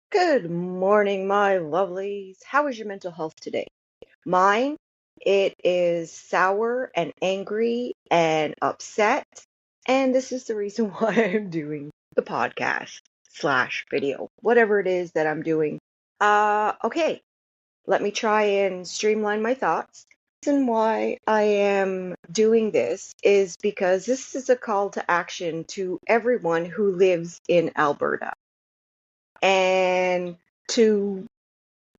Good morning, my lovelies. How is your mental health today? Mine, it is sour and angry and upset. And this is the reason why I'm doing the podcast slash video, whatever it is that I'm doing. Okay, let me try and streamline my thoughts. The reason why I am doing this is because this is a call to action to everyone who lives in Alberta and to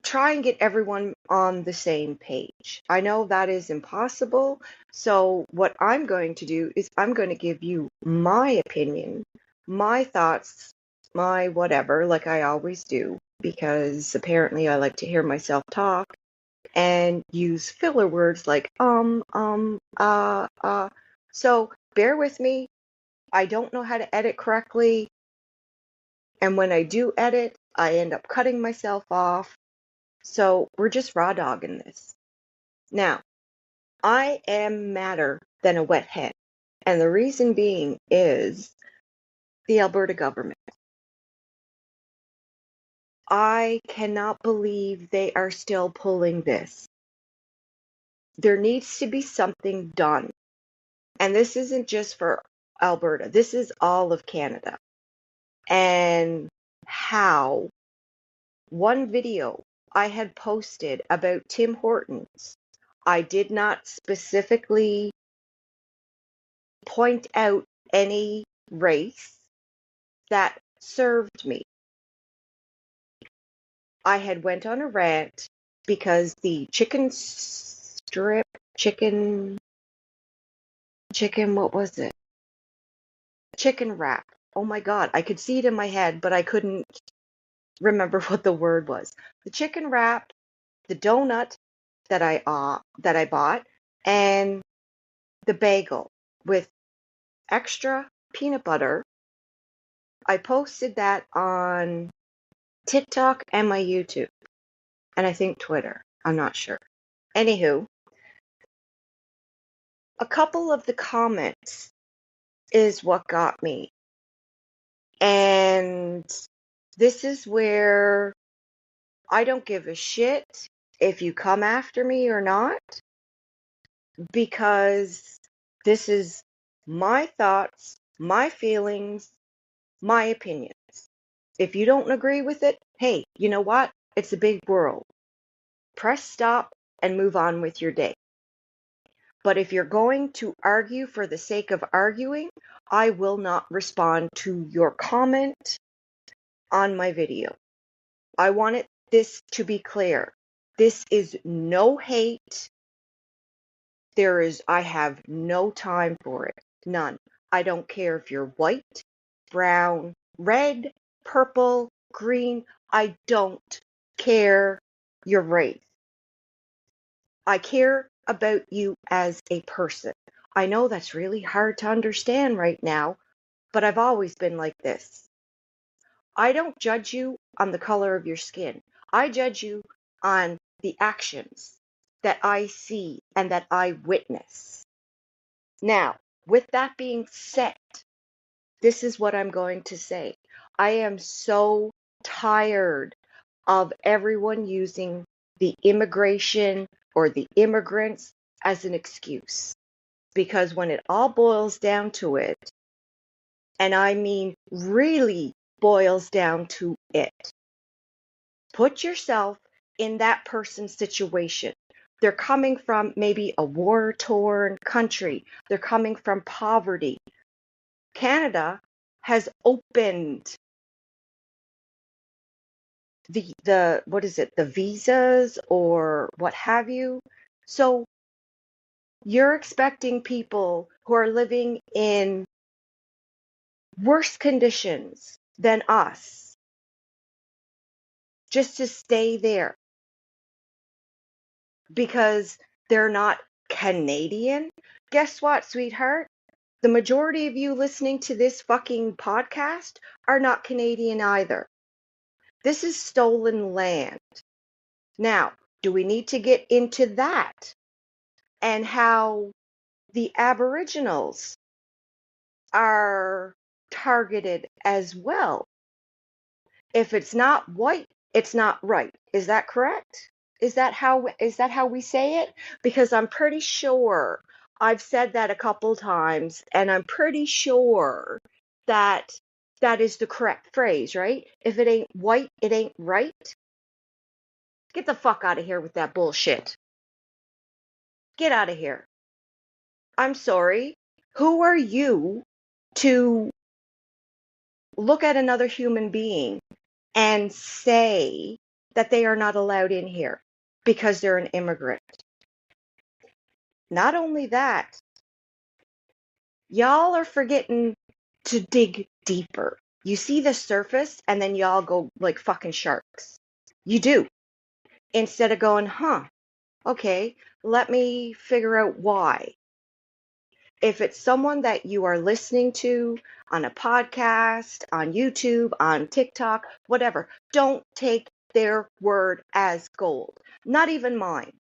try and get everyone on the same page. I know that is impossible. So, what I'm going to do is I'm going to give you my opinion, my thoughts, my whatever, like I always do, because apparently I like to hear myself talk and use filler words like So, bear with me. I don't know how to edit correctly. And when I do edit, I end up cutting myself off. So we're just raw dogging this. Now, I am madder than a wet hen. And the reason being is the Alberta government. I cannot believe they are still pulling this. There needs to be something done. And this isn't just for Alberta, this is all of Canada. And how one video I had posted about Tim Hortons, I did not specifically point out any race that served me. I had went on a rant because the chicken strip, chicken, what was it? Chicken wrap. Oh my God, I could see it in my head, but I couldn't remember what the word was. The chicken wrap, the donut that I bought, and the bagel with extra peanut butter. I posted that on TikTok and my YouTube, and I think Twitter. I'm not sure. Anywho, a couple of the comments is what got me. And this is where I don't give a shit if you come after me or not, because this is my thoughts, my feelings, my opinions. If you don't agree with it, hey, you know what? It's a big world. Press stop and move on with your day. But if you're going to argue for the sake of arguing, I will not respond to your comment on my video. I want this to be clear. This is no hate. I have no time for it. None. I don't care if you're white, brown, red, purple, green. I don't care your race. I care about you as a person. I know that's really hard to understand right now, but I've always been like this. I don't judge you on the color of your skin. I judge you on the actions that I see and that I witness. Now, with that being said, this is what I'm going to say. I am so tired of everyone using the immigration or the immigrants as an excuse. Because when it all boils down to it, and I mean really boils down to it, put yourself in that person's situation. They're coming from maybe a war-torn country. They're coming from poverty. Canada has opened the what is it, the visas or what have you. So you're expecting people who are living in worse conditions than us just to stay there because they're not Canadian. Guess what, sweetheart? The majority of you listening to this fucking podcast are not Canadian either. This is stolen land. Now, do we need to get into that and how the Aboriginals are targeted as well? If it's not white, it's not right. Is that correct? Is that how we say it? Because I'm pretty sure I've said that a couple times, and I'm pretty sure that that is the correct phrase, right? If it ain't white, it ain't right. Get the fuck out of here with that bullshit. Get out of here. I'm sorry. Who are you to look at another human being and say that they are not allowed in here because they're an immigrant? Not only that, y'all are forgetting to dig deeper. You see the surface and then y'all go like fucking sharks. You do. Instead of going, okay, let me figure out why. If it's someone that you are listening to on a podcast, on YouTube, on TikTok, whatever, don't take their word as gold. Not even mine.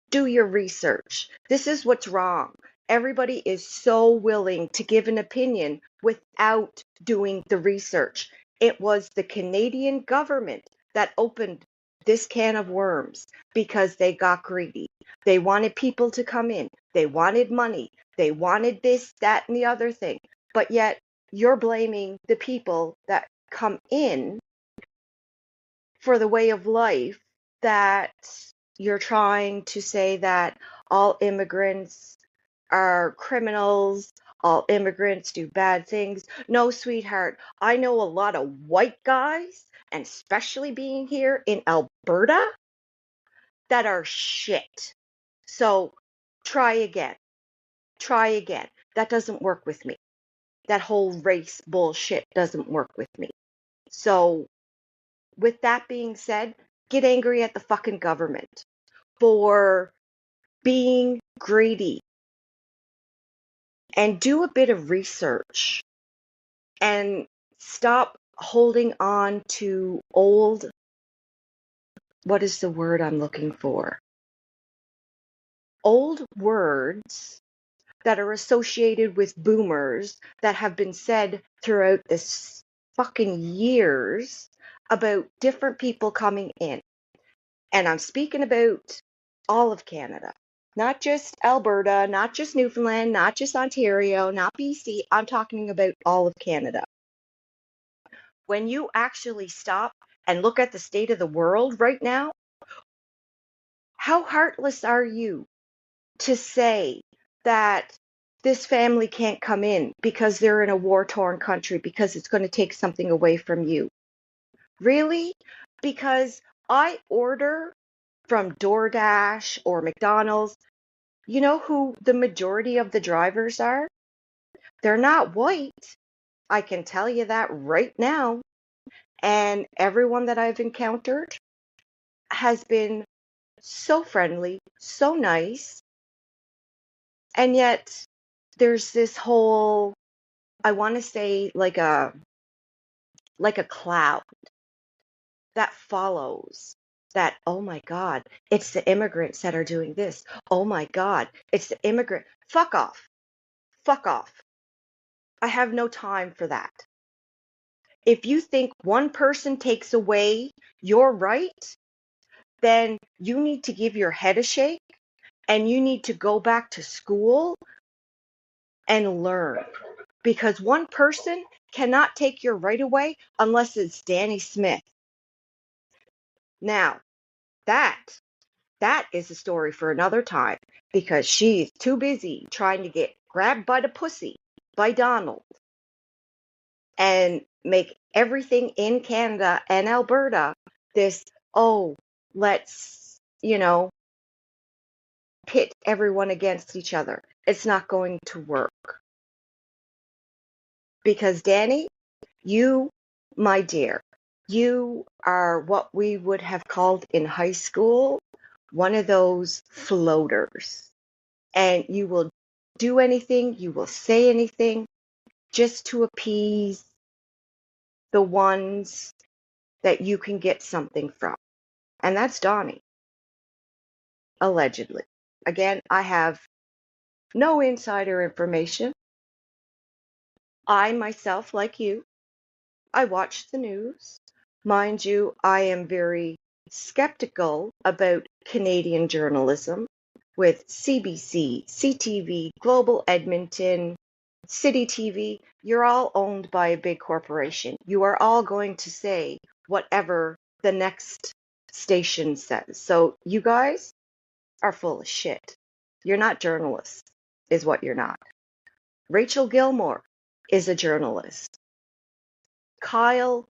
Do your research. This is what's wrong. Everybody is so willing to give an opinion without doing the research. It was the Canadian government that opened this can of worms because they got greedy. They wanted people to come in. They wanted money. They wanted this, that, and the other thing. But yet you're blaming the people that come in for the way of life that you're trying to say that all immigrants are criminals, all immigrants do bad things. No, sweetheart, I know a lot of white guys, and especially being here in Alberta, that are shit. So try again. Try again. That doesn't work with me. That whole race bullshit doesn't work with me. So, with that being said, get angry at the fucking government for being greedy and do a bit of research and stop holding on to old, what is the word I'm looking for? Old words that are associated with boomers that have been said throughout this fucking years about different people coming in. And I'm speaking about all of Canada, not just Alberta, not just Newfoundland, not just Ontario, not BC. I'm talking about all of Canada. When you actually stop and look at the state of the world right now, how heartless are you to say that this family can't come in because they're in a war-torn country because it's going to take something away from you? Really? Because I order from DoorDash or McDonald's. You know who the majority of the drivers are? They're not white. I can tell you that right now. And everyone that I've encountered has been so friendly, so nice. And yet there's this whole, I want to say like a cloud that follows that. Oh my God, it's the immigrants that are doing this. Oh my God, it's the immigrant. Fuck off. Fuck off. I have no time for that. If you think one person takes away your right, then you need to give your head a shake and you need to go back to school and learn. Because one person cannot take your right away unless it's Danny Smith. Now, that is a story for another time because she's too busy trying to get grabbed by the pussy by Donald and make everything in Canada and Alberta this, oh, let's, pit everyone against each other. It's not going to work. Because Danny, you, my dear, you are what we would have called in high school one of those floaters. And you will do anything, you will say anything just to appease the ones that you can get something from. And that's Donnie, allegedly. Again, I have no insider information. I myself, like you, I watch the news. Mind you, I am very skeptical about Canadian journalism with CBC, CTV, Global Edmonton, City TV. You're all owned by a big corporation. You are all going to say whatever the next station says. So you guys are full of shit. You're not journalists, is what you're not. Rachel Gilmore is a journalist. Kyle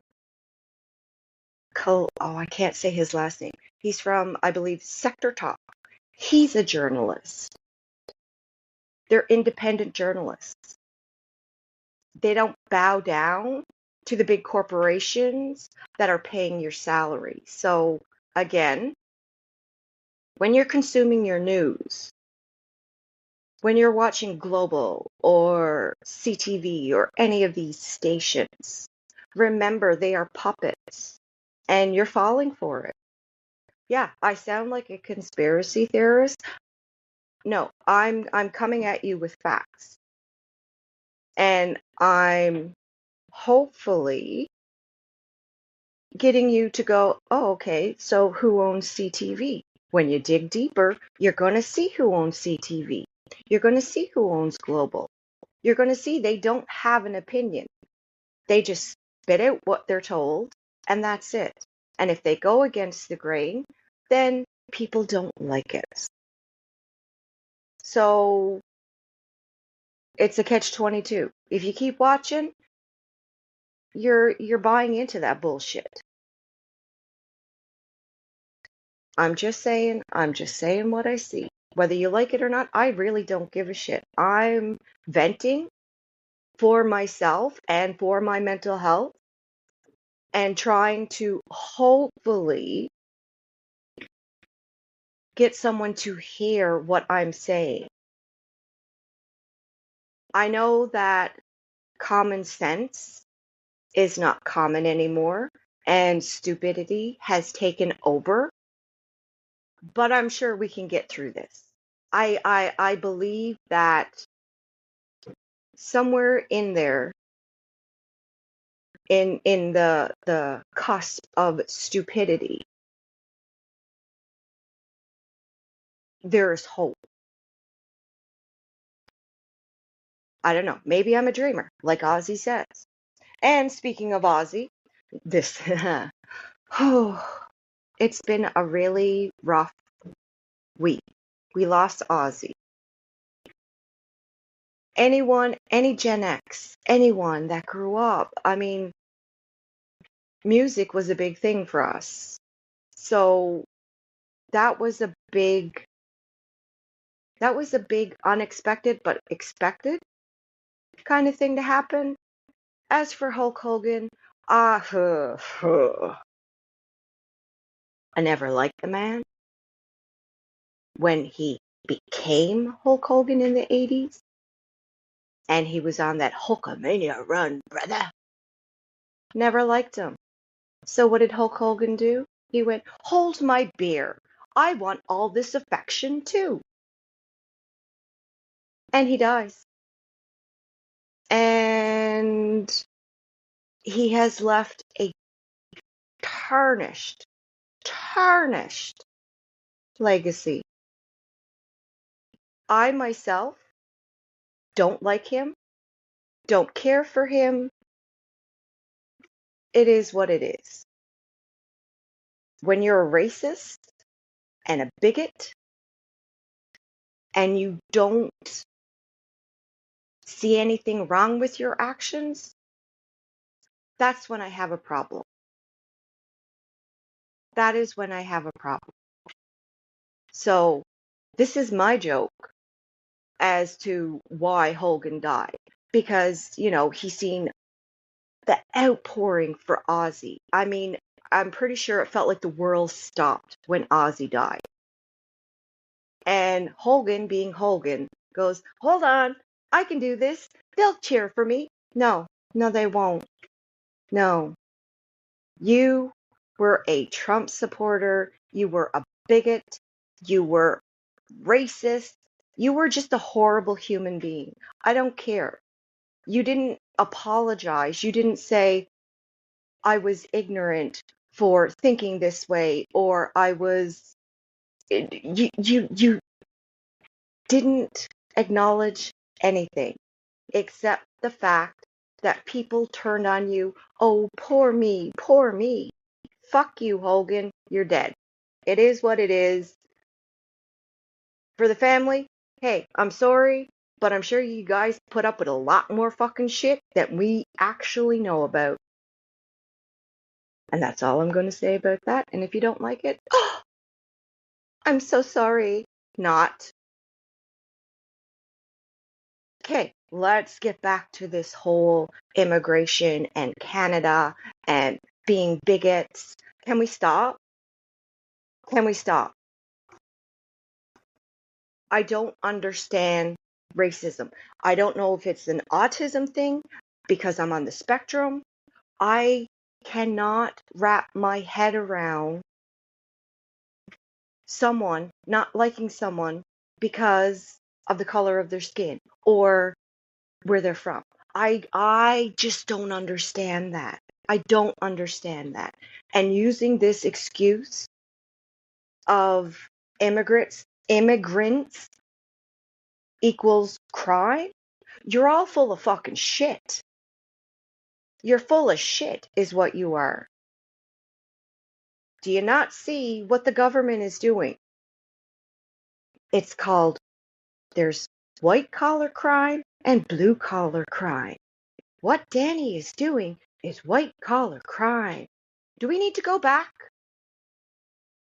I can't say his last name. He's from, I believe, Sector Top. He's a journalist. They're independent journalists. They don't bow down to the big corporations that are paying your salary. So again, when you're consuming your news, when you're watching Global or CTV or any of these stations, remember they are puppets and you're falling for it. Yeah, I sound like a conspiracy theorist. No, I'm coming at you with facts. And I'm hopefully getting you to go, oh, okay, so who owns CTV? When you dig deeper, you're going to see who owns CTV. You're going to see who owns Global. You're going to see they don't have an opinion. They just spit out what they're told, and that's it. And if they go against the grain, then people don't like it. So it's a catch-22. If you keep watching, you're buying into that bullshit. I'm just saying what I see. Whether you like it or not, I really don't give a shit. I'm venting for myself and for my mental health and trying to hopefully get someone to hear what I'm saying. I know that common sense is not common anymore and stupidity has taken over, but I'm sure we can get through this. I believe that somewhere in there, in the cusp of stupidity, there is hope. I don't know. Maybe I'm a dreamer, like Ozzy says. And speaking of Ozzy, this it's been a really rough week. We lost Ozzy. Anyone, any Gen X, anyone that grew up, I mean, music was a big thing for us. So that was a big unexpected but expected kind of thing to happen. As for Hulk Hogan, I never liked the man. When he became Hulk Hogan in the 80s, and he was on that Hulkamania run, brother, never liked him. So what did Hulk Hogan do? He went, hold my beer. I want all this affection too. And he dies. And he has left a tarnished legacy. I myself don't like him, don't care for him. It is what it is. When you're a racist and a bigot and you don't see anything wrong with your actions, that's when I have a problem. That is when I have a problem. So this is my joke as to why Hogan died. Because, he's seen the outpouring for Ozzy. I mean, I'm pretty sure it felt like the world stopped when Ozzy died. And Hogan, being Hogan, goes, hold on, I can do this. They'll cheer for me. No, they won't. No. You were a Trump supporter. You were a bigot. You were racist. You were just a horrible human being. I don't care. You didn't apologize. You didn't say, I was ignorant for thinking this way, or you didn't acknowledge anything except the fact that people turned on you. Oh, poor me, poor me. Fuck you, Hogan. You're dead. It is what it is. For the family, hey, I'm sorry, but I'm sure you guys put up with a lot more fucking shit that we actually know about. And that's all I'm going to say about that. And if you don't like it, I'm so sorry. Not. Okay, let's get back to this whole immigration and Canada and being bigots. Can we stop? Can we stop? I don't understand racism. I don't know if it's an autism thing because I'm on the spectrum. I cannot wrap my head around someone not liking someone because of the color of their skin or where they're from. I just don't understand that. I don't understand that. And using this excuse of immigrants equals crime, you're all full of fucking shit. You're full of shit is what you are. Do you not see what the government is doing? It's called, there's white collar crime and blue collar crime. What Danny is doing is white collar crime. Do we need to go back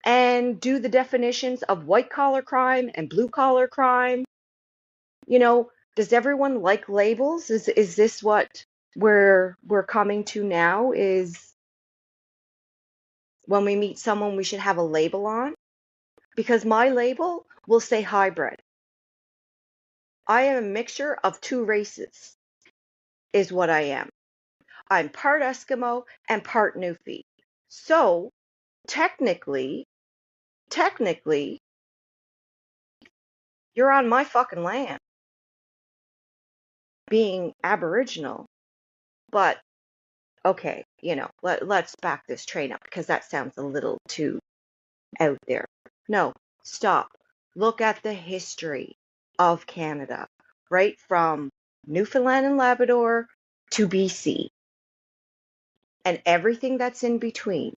and do the definitions of white collar crime and blue collar crime? You know, does everyone like labels? Is this what we're coming to now? Is when we meet someone we should have a label on? Because my label will say hybrid. I am a mixture of two races, is what I am. I'm part Eskimo and part Newfie. So technically, you're on my fucking land, being Aboriginal. But okay, let's back this train up because that sounds a little too out there. No, stop. Look at the history of Canada, right from Newfoundland and Labrador to BC and everything that's in between.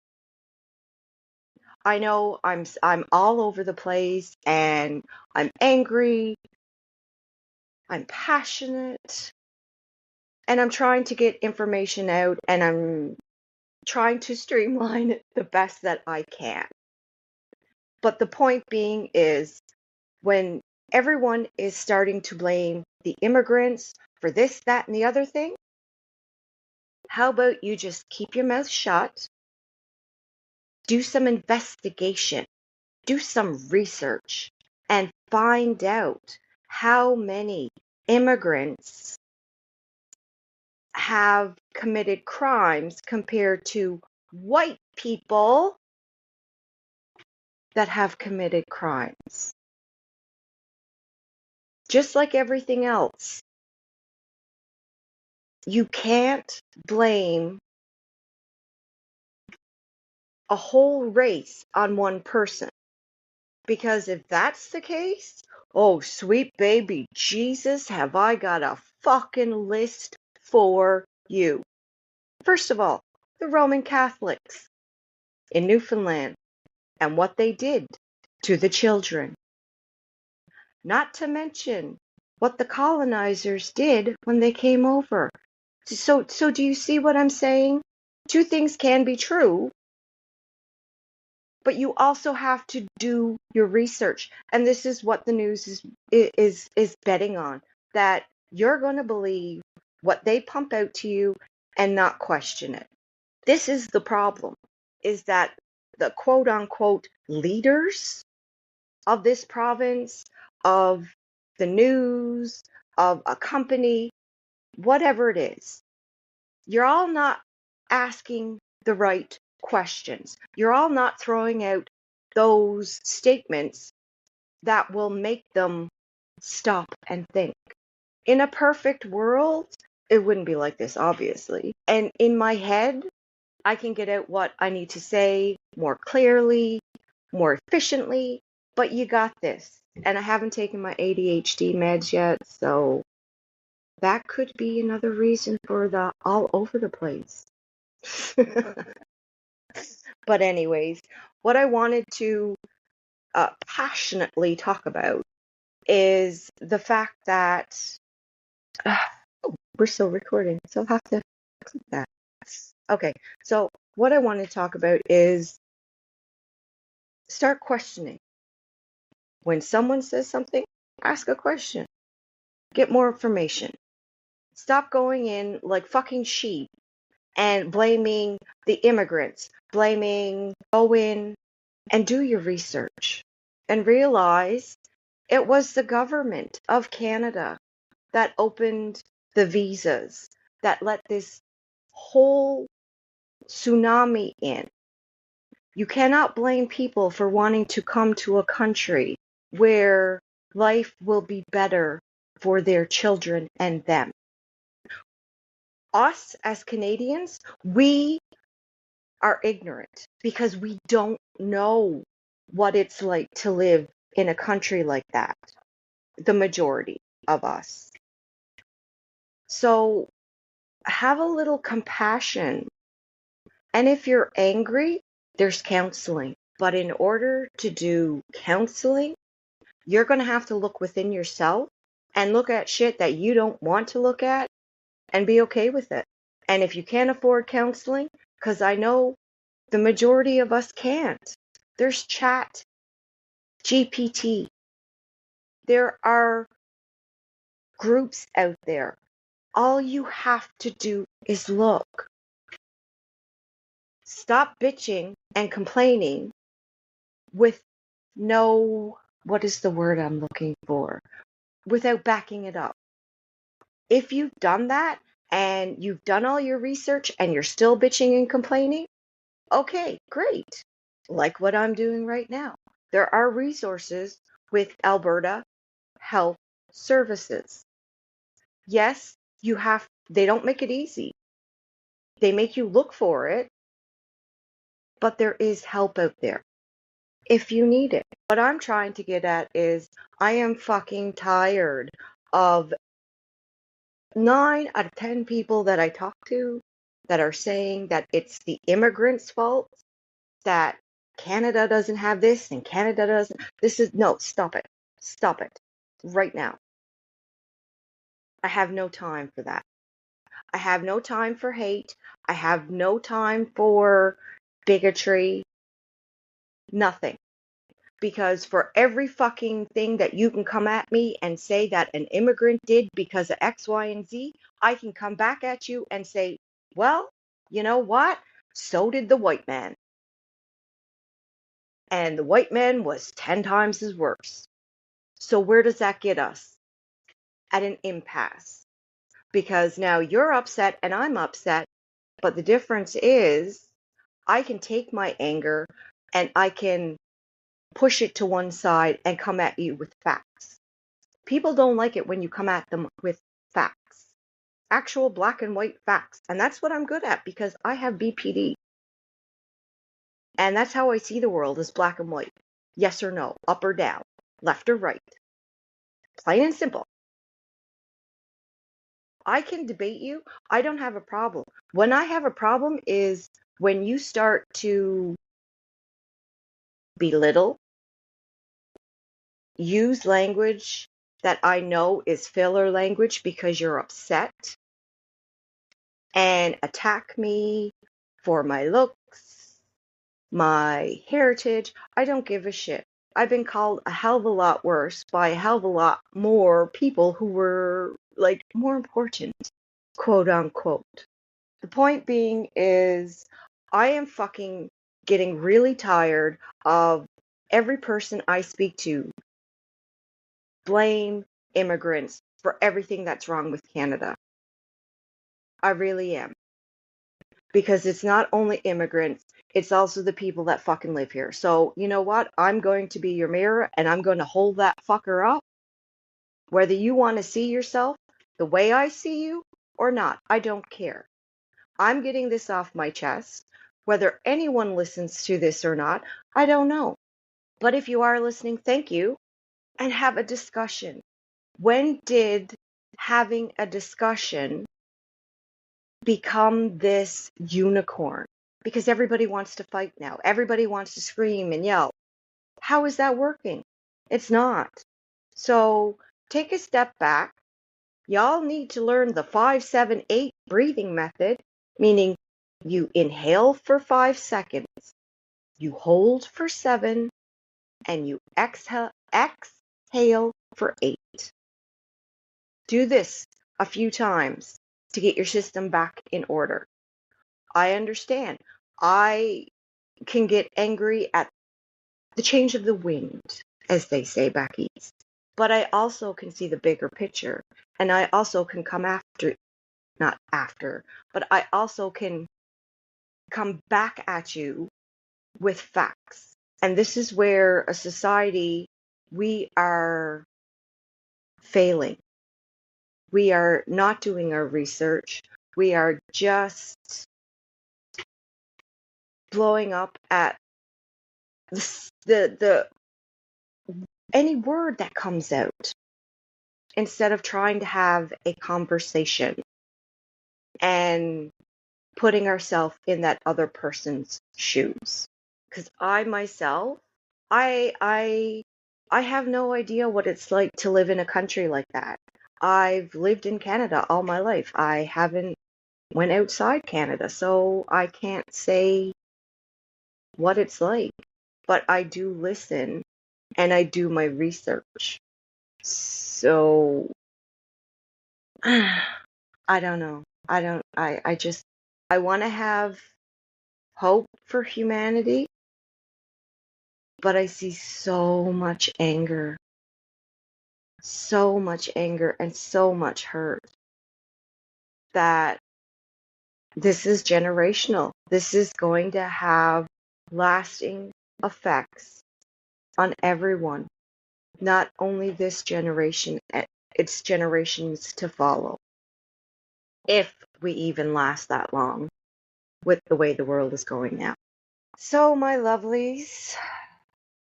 I know I'm all over the place and I'm angry, I'm passionate, and I'm trying to get information out and I'm trying to streamline it the best that I can. But the point being is when everyone is starting to blame the immigrants for this, that, and the other thing, how about you just keep your mouth shut, do some investigation, do some research, and find out how many immigrants have committed crimes compared to white people that have committed crimes. Just like everything else, you can't blame a whole race on one person. Because if that's the case, oh, sweet baby Jesus, have I got a fucking list for you. First of all, the Roman Catholics in Newfoundland and what they did to the children. Not to mention what the colonizers did when they came over. So do you see what I'm saying? Two things can be true, but you also have to do your research. And this is what the news is betting on, that you're going to believe what they pump out to you and not question it. This is the problem, is that the quote unquote leaders of this province, of the news, of a company, whatever it is, you're all not asking the right questions. You're all not throwing out those statements that will make them stop and think. In a perfect world, it wouldn't be like this, obviously. And in my head, I can get out what I need to say more clearly, more efficiently, but you got this. And I haven't taken my ADHD meds yet, so that could be another reason for the all over the place. But anyways, what I wanted to passionately talk about is the fact that uh, we're still recording, so I'll have to click that. Okay, so what I want to talk about is start questioning. When someone says something, ask a question, get more information. Stop going in like fucking sheep and blaming the immigrants, go in and do your research and realize it was the government of Canada that opened the visas, that let this whole tsunami in. You cannot blame people for wanting to come to a country where life will be better for their children and them. Us as Canadians, we are ignorant because we don't know what it's like to live in a country like that, the majority of us. So have a little compassion. And if you're angry, there's counseling. But in order to do counseling, you're going to have to look within yourself and look at shit that you don't want to look at and be okay with it. And if you can't afford counseling, because I know the majority of us can't, there's chat, GPT. There are groups out there. All you have to do is look. Stop bitching and complaining with no, what is the word I'm looking for? Without backing it up. If you've done that and you've done all your research and you're still bitching and complaining, okay, great. Like what I'm doing right now. There are resources with Alberta Health Services. Yes, they don't make it easy. They make you look for it, but there is help out there if you need it. What I'm trying to get at is I am fucking tired of 9 out of 10 people that I talk to that are saying that it's the immigrants' fault, that Canada doesn't have this and Canada doesn't. No, stop it. Stop it. Right now. I have no time for that. I have no time for hate. I have no time for bigotry. Nothing. Because for every fucking thing that you can come at me and say that an immigrant did because of X, Y, and Z, I can come back at you and say, well, you know what? So did the white man. And the white man was 10 times as worse. So where does that get us? At an impasse. Because now you're upset and I'm upset, but the difference is I can take my anger and I can push it to one side and come at you with facts. People don't like it when you come at them with facts, actual black and white facts. And that's what I'm good at because I have BPD. And that's how I see the world as black and white. Yes or no, up or down, left or right. Plain and simple. I can debate you. I don't have a problem. When I have a problem is when you start to belittle, use language that I know is filler language because you're upset, and attack me for my looks, my heritage. I don't give a shit. I've been called a hell of a lot worse by a hell of a lot more people who were like more important, quote unquote. The point being is I am fucking getting really tired of every person I speak to blame immigrants for everything that's wrong with Canada. I really am. Because it's not only immigrants, it's also the people that fucking live here. So, you know what? I'm going to be your mirror and I'm going to hold that fucker up. Whether you want to see yourself the way I see you or not, I don't care. I'm getting this off my chest. Whether anyone listens to this or not, I don't know. But if you are listening, thank you, and have a discussion. When did having a discussion become this unicorn? Because everybody wants to fight now. Everybody wants to scream and yell. How is that working? It's not. So take a step back. Y'all need to learn the 5-7-8 breathing method, meaning you inhale for 5 seconds, you hold for 7, and you exhale for 8. Do this a few times to get your system back in order. I understand. I can get angry at the change of the wind, as they say back east. But I also can see the bigger picture, and I also can but I also can come back at you with facts. And this is where a society, we are failing. We are not doing our research. We are just blowing up at the any word that comes out instead of trying to have a conversation and putting ourselves in that other person's shoes. Because I myself, I have no idea what it's like to live in a country like that. I've lived in Canada all my life. I haven't went outside Canada, so I can't say what it's like. But I do listen and I do my research. So I don't know. I want to have hope for humanity, but I see so much anger and so much hurt that this is generational. This is going to have lasting effects on everyone, not only this generation, it's generations to follow, if we even last that long with the way the world is going now. So, my lovelies,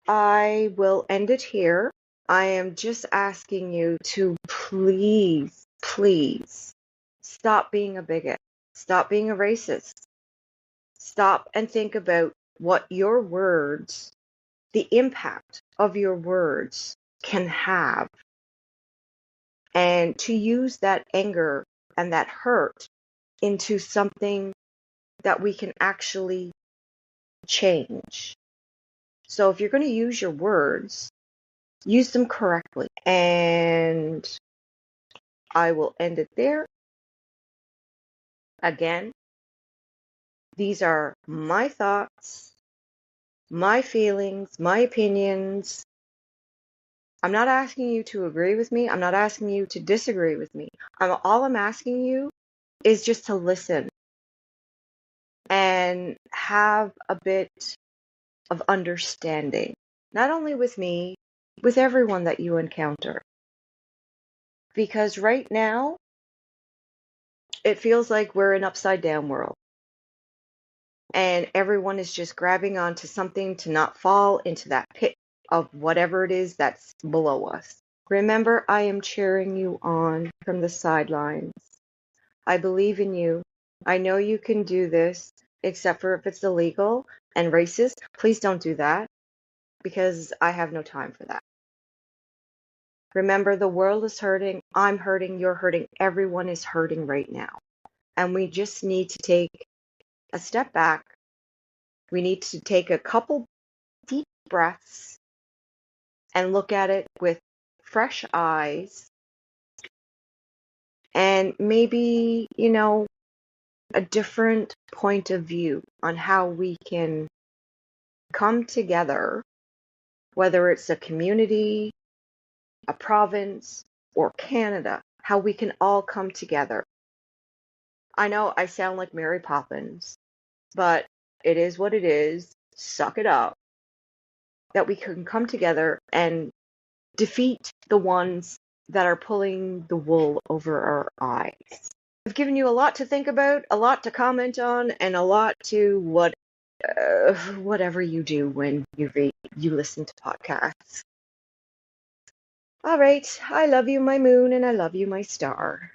I will end it here. I am just asking you to please, please stop being a bigot. Stop being a racist. Stop and think about what your words, the impact of your words can have. And to use that anger and that hurt into something that we can actually change. So if you're going to use your words, use them correctly. And I will end it there. Again, these are my thoughts, my feelings, my opinions. I'm not asking you to agree with me. I'm not asking you to disagree with me. All I'm asking you is just to listen and have a bit of understanding, not only with me, with everyone that you encounter. Because right now, it feels like we're in an upside down world. And everyone is just grabbing onto something to not fall into that pit of whatever it is that's below us. Remember, I am cheering you on from the sidelines. I believe in you. I know you can do this, except for if it's illegal and racist. Please don't do that, because I have no time for that. Remember, the world is hurting. I'm hurting. You're hurting. Everyone is hurting right now. And we just need to take a step back. We need to take a couple deep breaths and look at it with fresh eyes. And maybe, a different point of view on how we can come together, whether it's a community, a province, or Canada, how we can all come together. I know I sound like Mary Poppins, but it is what it is. Suck it up. That we can come together and defeat the ones that are pulling the wool over our eyes. I've given you a lot to think about, a lot to comment on, and a lot to whatever you do when you listen to podcasts. All right, I love you, my moon, and I love you, my star.